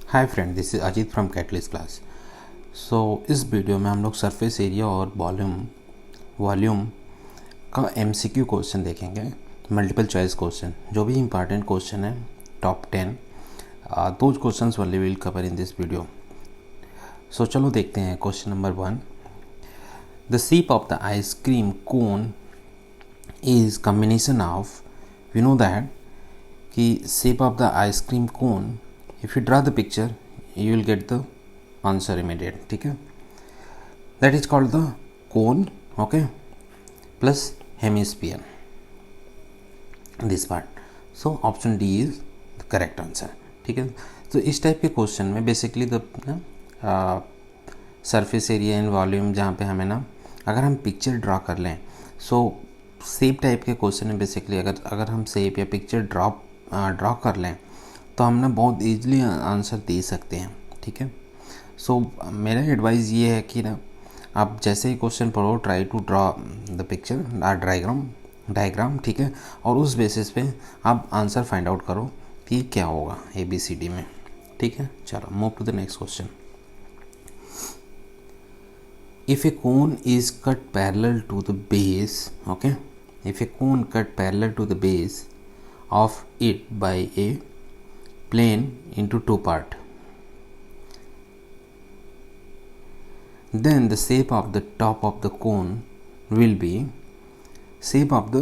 Hi friend, this is Ajit from Catalyst class. इस video में हम लोग सरफेस एरिया और वॉल्यूम का एमसीक्यू क्वेश्चन देखेंगे। मल्टीपल चॉइस क्वेश्चन, जो भी इंपॉर्टेंट क्वेश्चन है, top 10 those questions only will cover in this video. चलो देखते हैं question number 1। The shape of the ice cream cone is combination of, we know that कि shape of the ice cream cone, if you draw the picture you will get the answer immediate. ठीक है, that is called the cone, okay, plus hemisphere, this part. So option D is the correct answer. ठीक है, तो इस type के question में basically the surface area and volume, जहाँ पे हमें ना अगर हम पिक्चर ड्रा कर लें, सो शेप टाइप के क्वेश्चन में बेसिकली अगर हम शेप या पिक्चर ड्रा कर लें तो हम ना बहुत ईजिली आंसर दे सकते हैं। ठीक है, मेरा एडवाइस ये है कि ना आप जैसे ही क्वेश्चन पढ़ो, try to draw the picture diagram, ठीक है, और उस बेसिस पे आप आंसर फाइंड आउट करो कि क्या होगा ABCD में। ठीक है, चलो move to the next question. If a cone is cut parallel to the base, okay, if a cone cut parallel to the base of it by a plane into two part, then the shape of the top of the cone will be, shape of the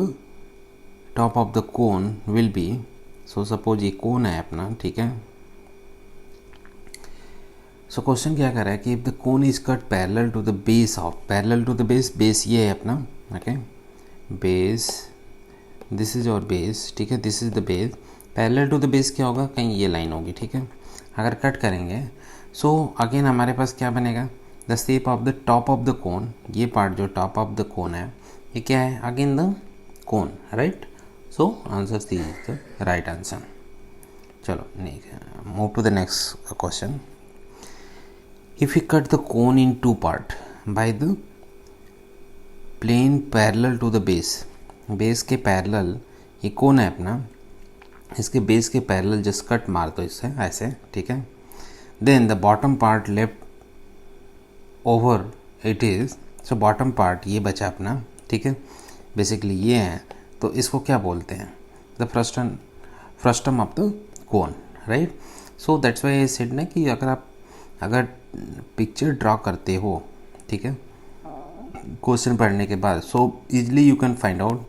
top of the cone will be, so suppose ये cone है अपना, ठीक है। so question क्या कर रहा है कि if the cone is cut parallel to the base of, parallel to the base ये है अपना, okay, base, this is your base, ठीक है, this is the base, parallel to the base क्या होगा, कहीं ये लाइन होगी। ठीक है, अगर कट करेंगे सो अगेन हमारे पास क्या बनेगा, the shape of the top of the कोन, ये पार्ट जो टॉप ऑफ द कोन है ये क्या है, again the cone, right. So answer C is the right answer. चलो move to the next question. If you cut the cone in two part by the plane parallel to the base, base के parallel ये cone है अपना, इसके base के parallel just cut मार दो इससे ऐसे, ठीक है। Then the bottom part left over it is, so bottom part ये बचा अपना, ठीक है, बेसिकली ये है, तो इसको क्या बोलते हैं, the frustum of the cone, right. So that's why I said ना कि अगर पिक्चर ड्रॉ करते हो, ठीक है, क्वेश्चन पढ़ने के बाद, so easily you can find out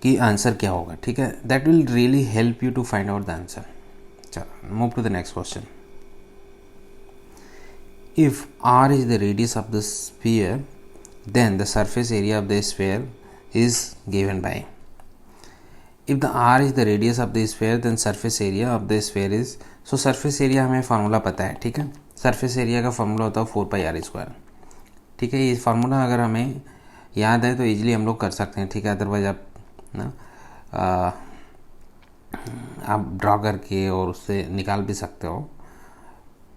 कि आंसर क्या होगा। ठीक है, that will really help you to find out the answer. चलो move to the next question. If R is the radius of the sphere, then the surface area of the sphere is given by, if the R is the radius of the sphere then surface area of the sphere is, so surface area हमें formula पता है, ठीक है, surface area का formula होता है 4πr²। ठीक है, ये फार्मूला अगर हमें याद है तो ईजिली हम लोग कर सकते हैं, ठीक है, अदरवाइज आप ना आप ड्रॉ करके और उससे निकाल भी सकते हो,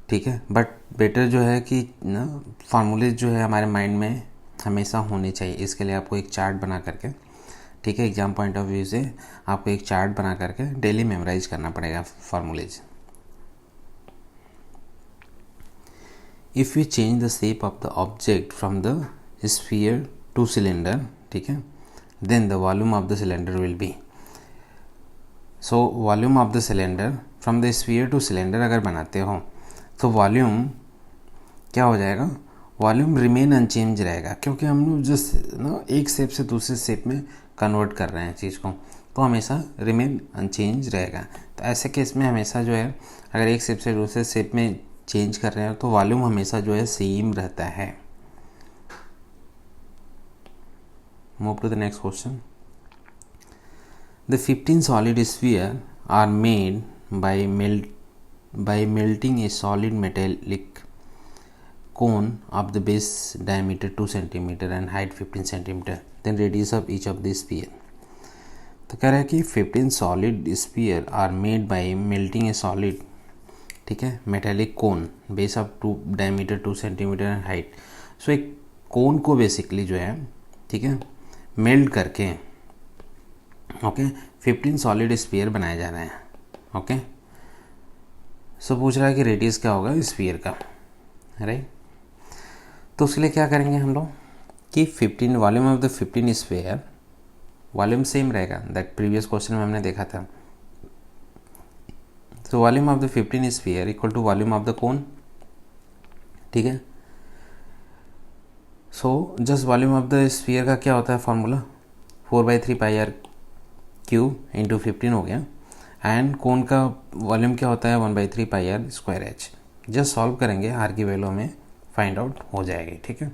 ठीक है, बट बेटर जो है कि ना फार्मूले जो है हमारे माइंड में हमेशा होने चाहिए। इसके लिए आपको एक चार्ट बना करके, ठीक है, एग्जाम पॉइंट ऑफ व्यू से आपको एक चार्ट बना करके डेली मेमोराइज करना पड़ेगा फार्मूलेज। If you change the shape of the object from the sphere two cylinder, ठीक है, then the volume of the cylinder will be, so volume of the cylinder from the sphere to cylinder अगर बनाते हो तो volume क्या हो जाएगा, volume remain unchange रहेगा, क्योंकि हम लोग जस्ट ना एक शेप से दूसरे शेप में कन्वर्ट कर रहे हैं चीज़ को, तो हमेशा रिमेन अनचेंज रहेगा। तो ऐसे केस में हमेशा जो है अगर एक शेप से दूसरे शेप में चेंज कर रहे हैं तो वॉल्यूम हमेशा जो है सेम रहता है। Move to the next question. The 15 solid sphere are made by melting a solid metallic cone of the base diameter 2 cm and height 15 cm. Then radius of each of the sphere. तो कह रहा है कि 15 solid sphere are made by melting a solid, ठीक है, metallic cone base of 2 diameter 2 cm and height. So एक कोन को basically जो है, ठीक है, मेल्ट करके, ओके, 15 सॉलिड स्फीयर बनाया जा रहा है, ओके। सो पूछ रहा है कि रेडियस क्या होगा स्फीयर का, राइट। तो उसके लिए क्या करेंगे हम लोग कि 15 volume of the 15 sphere, volume same रहेगा दैट प्रीवियस क्वेश्चन में हमने देखा था। तो volume of the 15 sphere equal to volume of the cone, ठीक है। So just volume of the sphere का क्या होता है formula, 4/3 pi r cube into 15 हो गया, एंड कोन का वॉल्यूम क्या होता है 1/3 pi R square H. Just solve करेंगे, आर की वैल्यू हमें फाइंड आउट हो जाएगी, ठीक है।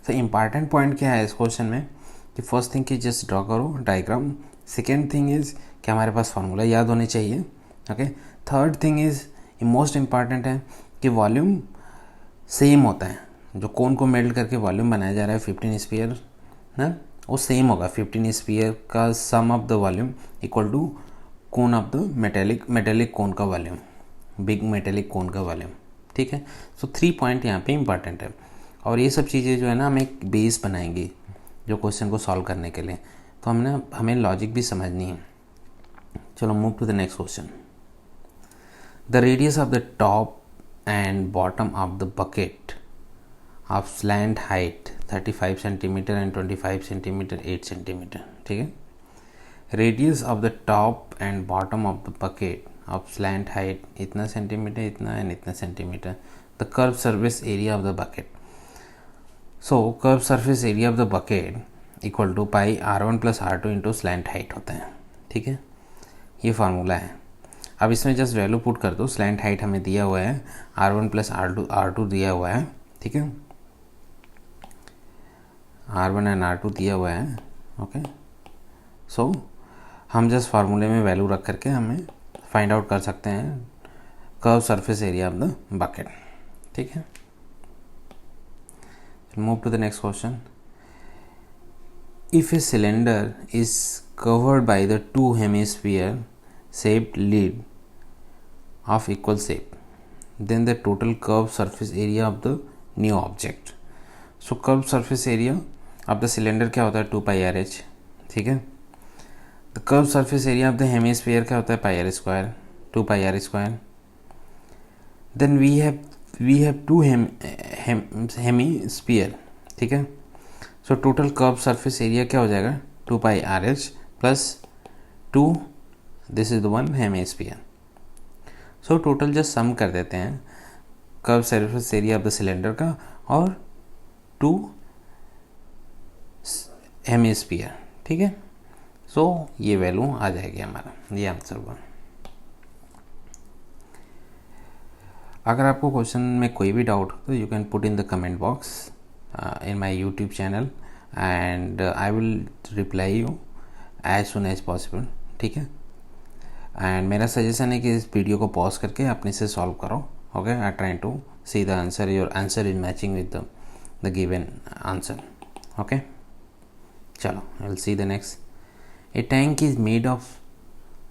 तो इंपॉर्टेंट पॉइंट क्या है इस क्वेश्चन में कि फर्स्ट थिंग कि जस्ट ड्रॉ करो डायग्राम, सेकेंड थिंग इज़ कि हमारे पास फार्मूला याद होने चाहिए, okay. Third thing is most important है कि वॉल्यूम सेम होता है, जो कोन को मेल्ट करके वॉल्यूम बनाया जा रहा है 15 स्फीयर ना, वो सेम होगा। 15 स्फीयर का sum of the volume equal to cone of the metallic cone का वॉल्यूम, बिग मेटेलिक कोन का वॉल्यूम, ठीक है। सो 3 पॉइंट यहाँ पे इंपॉर्टेंट है, और ये सब चीज़ें जो है ना हम एक बेस बनाएंगी जो क्वेश्चन को सॉल्व करने के लिए, तो हमें लॉजिक भी समझनी है। चलो move to the next question. The radius of the top and bottom of the bucket of slant height 35 centimetre and 25 centimetre 8 centimetre, ठीक है। Radius of the top and bottom of the bucket of slant height इतना centimetre, इतना and इतना centimetre. The curve surface area of the bucket, so curve surface area of the bucket equal to pi R1 plus R2 into slant height होता है, ठीक है। ये formula है। अब इसमें जस्ट वैल्यू पुट कर दो, स्लैंट हाइट हमें दिया हुआ है R1 प्लस R2 दिया हुआ है, ठीक है। R1 एंड R2 दिया हुआ है, ओके। सो हम जस्ट फार्मूले में वैल्यू रख करके हमें फाइंड आउट कर सकते हैं curve surface area of the bucket, ठीक है। Move to the next question. If a cylinder is covered by the 2 hemisphere shaped lid of equal shape, then the total curved surface area of the new object. So curved surface area of the cylinder क्या होता है 2 pi r h, ठीक है। The curved surface area of the hemisphere क्या होता है pi r square, 2 pi r square. Then we have 2 hemisphere, ठीक है। So total curved surface area क्या हो जाएगा 2 pi r h plus 2, this is the one hemisphere. So total just sum कर देते हैं curve surface area of the cylinder का और 2 हेमिस्फीयर, ठीक है। सो ये वैल्यू आ जाएगी हमारा, ये आंसर हुआ। अगर आपको क्वेश्चन में कोई भी डाउट हो तो you can put in the comment box in my YouTube channel and I will reply you as soon as possible, ठीक है। एंड मेरा सजेशन है कि इस वीडियो को पॉज करके अपने से सॉल्व करो, okay. I try to see the answer, your answer is matching with the given answer, okay. चलो I will see the next. A tank is made of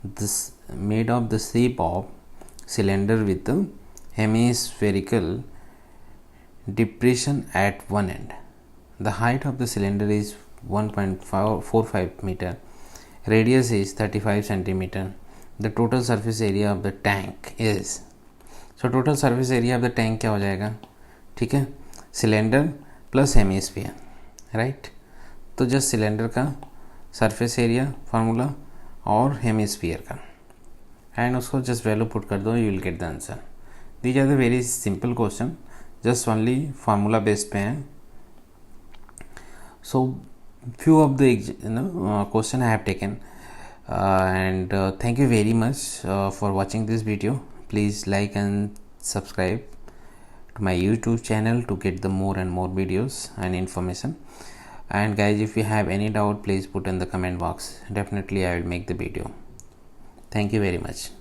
the shape of cylinder with hemispherical depression at one end. The height of the cylinder is 1.45 meter. Radius is 35 centimeter. The total surface area of the tank is, so total surface area of the tank क्या हो जाएगा, ठीक है, cylinder plus hemisphere, right. तो just cylinder का surface area formula और hemisphere का, and उसको जस्ट वैल्यू पुट कर दो, you will get the answer. These are the very simple question, just only formula based पे हैं। सो few of the question I have taken and thank you very much for watching this video. Please like and subscribe to my YouTube channel to get the more and more videos and information. And guys, if you have any doubt, please put in the comment box. Definitely I will make the video. Thank you very much.